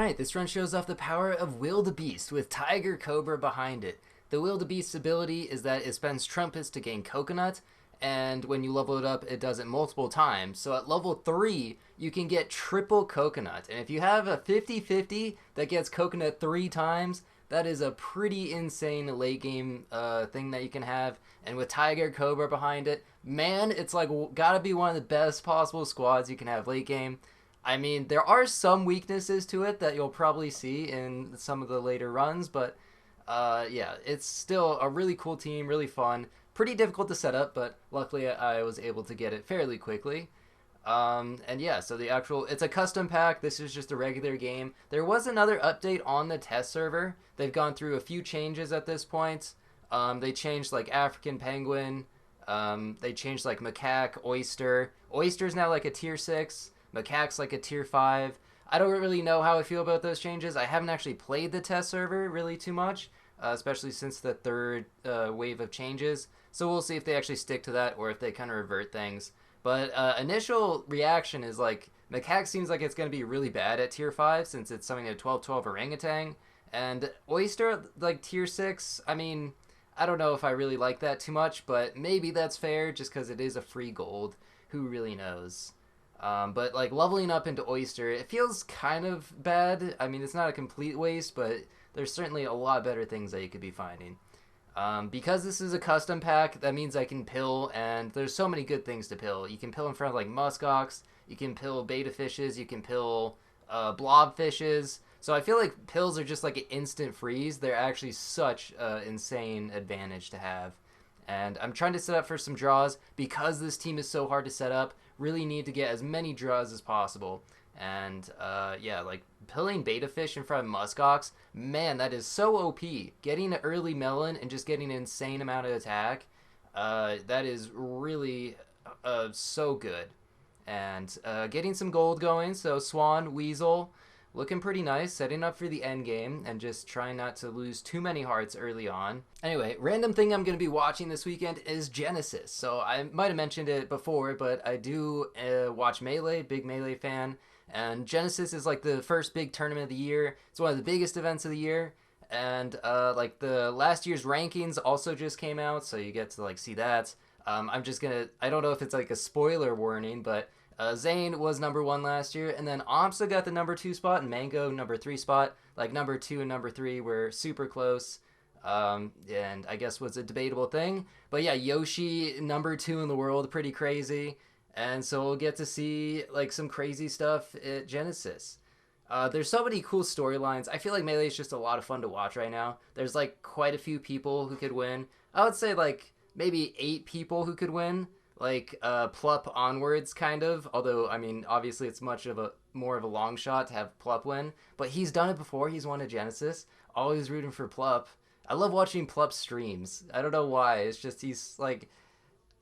Alright, this run shows off the power of Wildebeest with Tiger Cobra behind it. The Wildebeest's ability is that it spends trumpets to gain coconut, and when you level it up, it does it multiple times. So at level 3, you can get triple coconut. And if you have a 50-50 that gets coconut 3 times, that is a pretty insane late game thing that you can have. And with Tiger Cobra behind it, man, it's like gotta be one of the best possible squads you can have late game. I mean, there are some weaknesses to it that you'll probably see in some of the later runs, but yeah, it's still a really cool team, really fun. Pretty difficult to set up, but luckily I was able to get it fairly quickly. And yeah, so it's a custom pack. This is just a regular game. There was another update on the test server. They've gone through a few changes at this point. They changed like African Penguin. They changed like Macaque, Oyster. Oyster's now like a tier 6. Macaque's like a tier 5. I don't really know how I feel about those changes. I haven't actually played the test server really too much, especially since the third wave of changes. So we'll see if they actually stick to that or if they kind of revert things. But initial reaction is like Macaque seems like it's going to be really bad at tier 5 since it's something a 12-12 orangutan. And Oyster, like tier 6, I mean, I don't know if I really like that too much, but maybe that's fair just because it is a free gold. Who really knows? But like leveling up into Oyster, it feels kind of bad. I mean, it's not a complete waste, but there's certainly a lot better things that you could be finding. Because this is a custom pack, that means I can pill, and there's so many good things to pill. You can pill in front of like muskox, you can pill beta fishes, you can pill blob fishes. So I feel like pills are just like an instant freeze. They're actually such an insane advantage to have. And I'm trying to set up for some draws because this team is so hard to set up. Really need to get as many draws as possible. And yeah, like pilling beta fish in front of muskox, man, that is so OP. Getting an early melon and just getting an insane amount of attack, that is really so good. And getting some gold going, so Swan, Weasel, looking pretty nice, setting up for the end game and just trying not to lose too many hearts early on. Anyway, random thing I'm going to be watching this weekend is Genesis. So I might have mentioned it before, but I do watch Melee, big Melee fan. And Genesis is like the first big tournament of the year. It's one of the biggest events of the year. And like the last year's rankings also just came out, so you get to like see that. I don't know if it's like a spoiler warning, but Zane was number 1 last year, and then Amsa got the number 2 spot, and Mango number 3 spot. Like number 2 and number 3 were super close, and I guess was a debatable thing. But yeah, Yoshi number 2 in the world, pretty crazy, and so we'll get to see like some crazy stuff at Genesis. There's so many cool storylines. I feel like Melee is just a lot of fun to watch right now. There's like quite a few people who could win. I would say like maybe 8 people who could win, like Plup onwards, kind of. Although, I mean, obviously it's more of a long shot to have Plup win, but he's done it before. He's won a Genesis. Always rooting for Plup. I love watching Plup streams. I don't know why. It's just he's like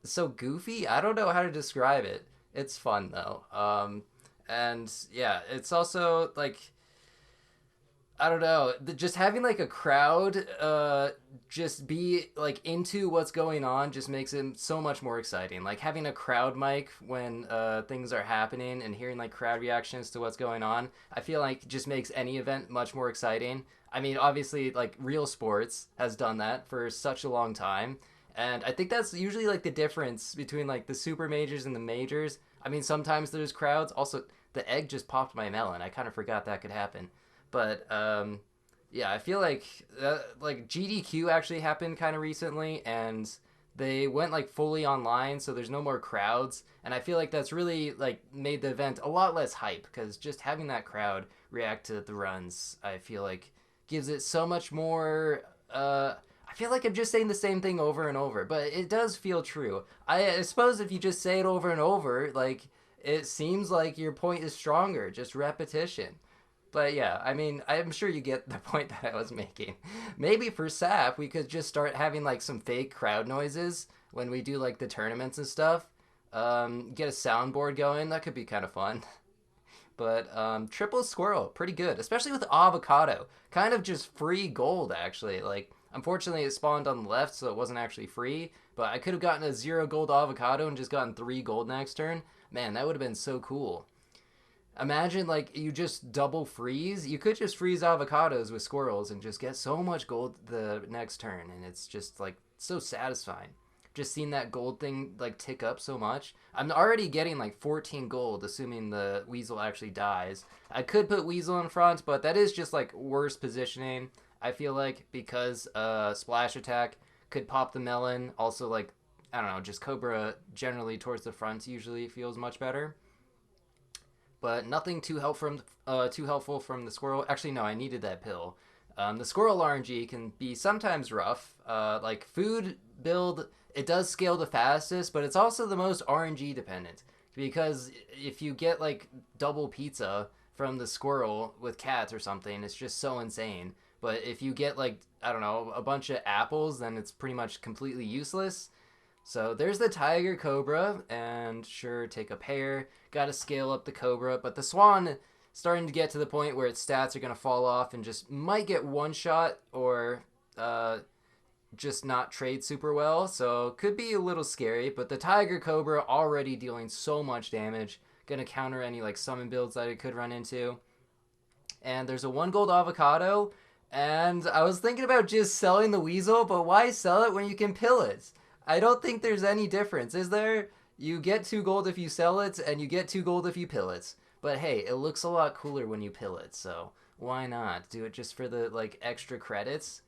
so goofy. I don't know how to describe it. It's fun though. And yeah, it's also like I don't know, just having like a crowd just be like into what's going on just makes it so much more exciting. Like having a crowd mic when things are happening and hearing like crowd reactions to what's going on, I feel like just makes any event much more exciting. I mean, obviously like Real Sports has done that for such a long time, and I think that's usually like the difference between like the super majors and the majors. I mean, sometimes there's crowds. Also, the egg just popped my melon. I kind of forgot that could happen. But yeah, I feel like GDQ actually happened kind of recently, and they went like fully online, so there's no more crowds, and I feel like that's really like made the event a lot less hype because just having that crowd react to the runs, I feel like gives it so much more. I feel like I'm just saying the same thing over and over, but it does feel true. I suppose if you just say it over and over, like it seems like your point is stronger, just repetition. But yeah, I mean, I'm sure you get the point that I was making. Maybe for SAP, we could just start having like some fake crowd noises when we do like the tournaments and stuff. Get a soundboard going. That could be kind of fun. But triple squirrel, pretty good, especially with avocado. Kind of just free gold, actually. Like, unfortunately, it spawned on the left, so it wasn't actually free. But I could have gotten a 0 gold avocado and just gotten 3 gold next turn. Man, that would have been so cool. Imagine like you just double freeze. You could just freeze avocados with squirrels and just get so much gold the next turn, and it's just like so satisfying. Just seeing that gold thing like tick up so much. I'm already getting like 14 gold, assuming the weasel actually dies. I could put weasel in front, but that is just like worse positioning. I feel like because splash attack could pop the melon. Also, like I don't know, just Cobra generally towards the front usually feels much better, but nothing too helpful from the squirrel. Actually, no, I needed that pill. The squirrel RNG can be sometimes rough. Like food build, it does scale the fastest, but it's also the most RNG dependent because if you get like double pizza from the squirrel with cats or something, it's just so insane. But if you get like I don't know a bunch of apples, then it's pretty much completely useless. So there's the Tiger Cobra, and sure, take a pair. Got to scale up the Cobra, but the Swan starting to get to the point where its stats are going to fall off and just might get one shot or just not trade super well. So could be a little scary, but the Tiger Cobra already dealing so much damage. Going to counter any like summon builds that it could run into. And there's a 1 gold avocado. And I was thinking about just selling the weasel, but why sell it when you can pill it? I don't think there's any difference, is there? You get 2 gold if you sell it, and you get 2 gold if you pill it. But hey, it looks a lot cooler when you pill it, so why not? Do it just for the like extra credits.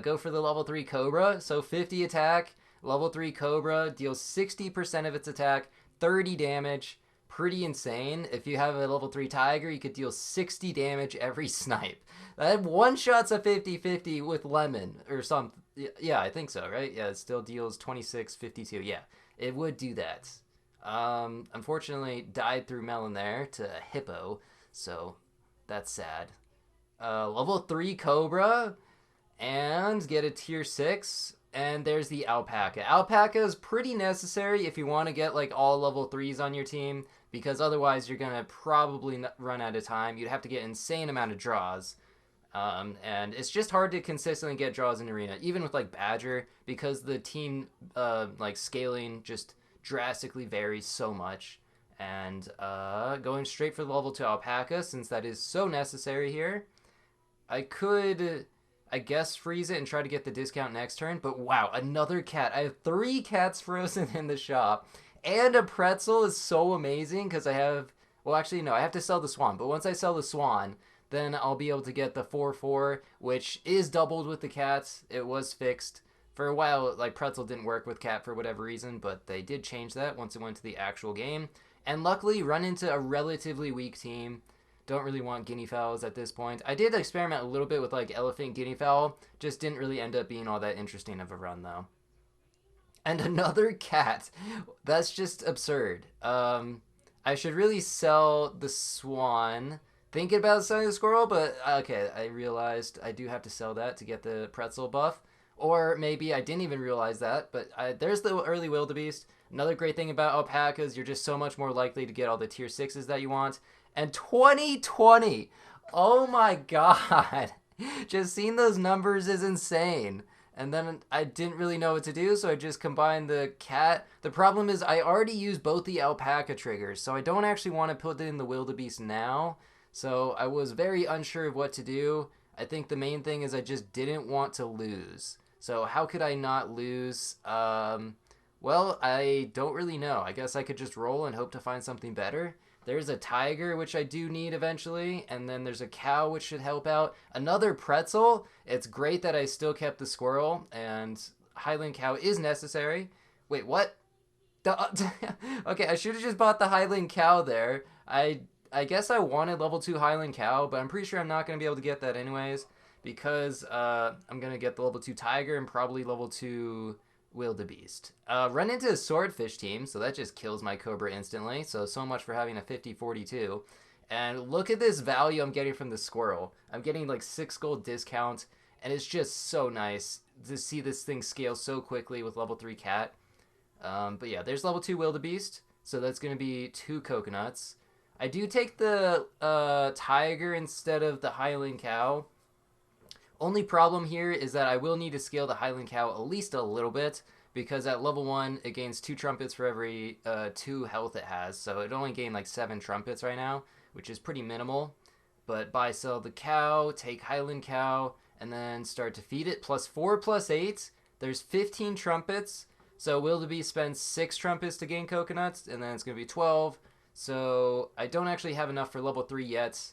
Go for the level 3 Cobra. So 50 attack, level 3 Cobra deals 60% of its attack, 30 damage. Pretty insane. If you have a level 3 Tiger, you could deal 60 damage every snipe. That one shot's a 50-50 with Lemon or something. Yeah, I think so, right? Yeah, it still deals 26-52. Yeah, it would do that. Unfortunately, died through Melon there to a Hippo, so that's sad. Level 3 Cobra and get a tier 6. And there's the Alpaca. Alpaca is pretty necessary if you want to get like all level 3s on your team, because otherwise you're going to probably run out of time. You'd have to get insane amount of draws. And it's just hard to consistently get draws in arena, even with like Badger, because the team like scaling just drastically varies so much. And going straight for the level 2 Alpaca, since that is so necessary here. I could, I guess, freeze it and try to get the discount next turn. But wow, another cat. I have 3 cats frozen in the shop. And a pretzel is so amazing because I have, well, actually, no, I have to sell the Swan. But once I sell the Swan, then I'll be able to get the 4-4, which is doubled with the cats. It was fixed. For a while, like, pretzel didn't work with cat for whatever reason, but they did change that once it went to the actual game. And luckily, run into a relatively weak team. Don't really want guinea fowls at this point. I did experiment a little bit with like elephant guinea fowl, just didn't really end up being all that interesting of a run though. And another cat. That's just absurd. I should really sell the swan. Thinking about selling the squirrel, but okay, I realized I do have to sell that to get the pretzel buff. Or maybe I didn't even realize that, but there's the early wildebeest. Another great thing about alpacas, you're just so much more likely to get all the tier 6s that you want. And 2020! Oh my god! Just seeing those numbers is insane. And then I didn't really know what to do, so I just combined the cat. The problem is I already used both the alpaca triggers, so I don't actually want to put in the wildebeest now. So I was very unsure of what to do. I think the main thing is I just didn't want to lose. So how could I not lose? Well, I don't really know. I guess I could just roll and hope to find something better. There's a tiger, which I do need eventually, and then there's a cow, which should help out. Another pretzel. It's great that I still kept the squirrel, and Highland cow is necessary. Wait, what? Okay, I should have just bought the Highland cow there. I guess I wanted level 2 Highland cow, but I'm pretty sure I'm not going to be able to get that anyways, because I'm going to get the level 2 tiger and probably level 2 wildebeest. Run into a swordfish team, so that just kills my Cobra instantly. So much for having a 50-42. And look at this value I'm getting from the squirrel. I'm getting like 6 gold discount, and it's just so nice to see this thing scale so quickly with level 3 cat. But yeah, there's level 2 wildebeest, so that's going to be 2 coconuts. I do take the tiger instead of the Highland cow. Only problem here is that I will need to scale the Highland cow at least a little bit, because at level 1 it gains 2 trumpets for every 2 health it has, so it only gained like 7 trumpets right now, which is pretty minimal. But buy, sell the cow, take Highland cow, and then start to feed it. +4, +8. There's 15 trumpets. So Wildebeest spends 6 trumpets to gain coconuts, and then it's going to be 12. So I don't actually have enough for level 3 yet.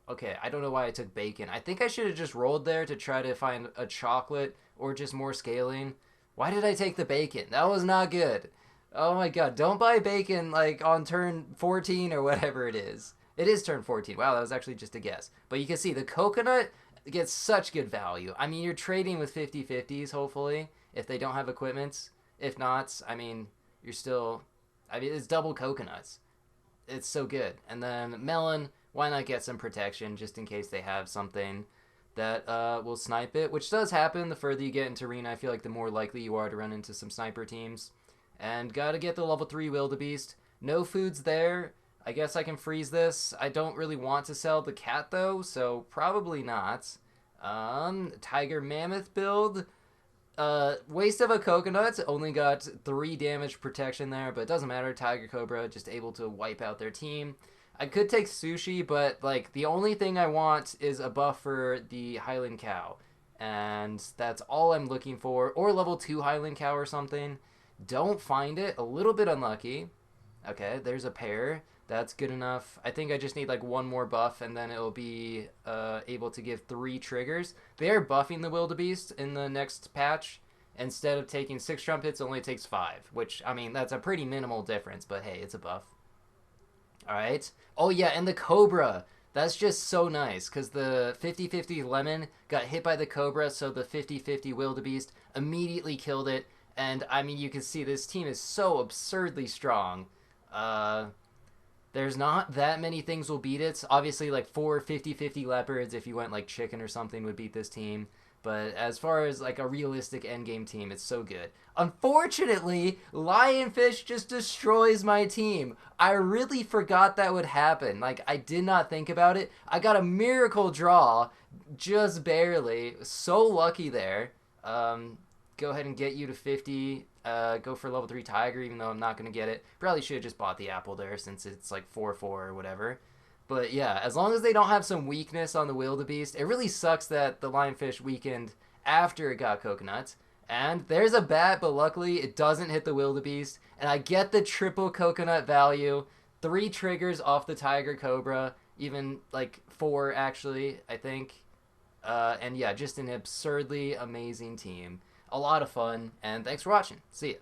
Okay, I don't know why I took bacon. I think I should have just rolled there to try to find a chocolate or just more scaling. Why did I take the bacon? That was not good. Oh my god, don't buy bacon like on turn 14 or whatever it is. It is turn 14. Wow, that was actually just a guess. But you can see the coconut gets such good value. I mean, you're trading with 50/50s, hopefully, if they don't have equipment. If not, I mean, you're still... I mean, it's double coconuts. It's so good. And then melon, why not get some protection just in case they have something that will snipe it, which does happen. The further you get into arena, I feel like the more likely you are to run into some sniper teams. And gotta get the level 3 wildebeest. No food's there. I guess I can freeze this. I don't really want to sell the cat though, so probably not. Tiger mammoth build. Waste of a coconut. Only got 3 damage protection there, but it doesn't matter. Tiger Cobra just able to wipe out their team. I could take sushi, but like the only thing I want is a buff for the Highland cow. And that's all I'm looking for. Or level 2 Highland cow or something. Don't find it. A little bit unlucky. Okay, there's a pair. That's good enough. I think I just need like 1 more buff and then it'll be able to give 3 triggers. They are buffing the wildebeest in the next patch. Instead of taking 6 trumpets, it only takes 5. Which, I mean, that's a pretty minimal difference. But hey, it's a buff. Alright. Oh yeah, and the Cobra. That's just so nice, because the 50/50 lemon got hit by the Cobra, so the 50/50 wildebeest immediately killed it. And, I mean, you can see this team is so absurdly strong. There's not that many things will beat it. Obviously, like 4 50/50 leopards, if you went, like, chicken or something, would beat this team. But as far as, like, a realistic endgame team, it's so good. Unfortunately, Lionfish just destroys my team. I really forgot that would happen. Like, I did not think about it. I got a miracle draw, just barely. So lucky there. Go ahead and get you to 50. Go for level 3 Tiger, even though I'm not going to get it. Probably should have just bought the apple there since it's like 4/4 or whatever. But yeah, as long as they don't have some weakness on the wildebeest, it really sucks that the lionfish weakened after it got coconut. And there's a bat, but luckily it doesn't hit the wildebeest. And I get the triple coconut value. 3 triggers off the Tiger Cobra. Even like 4 actually, I think. And yeah, just an absurdly amazing team. A lot of fun, and thanks for watching. See ya.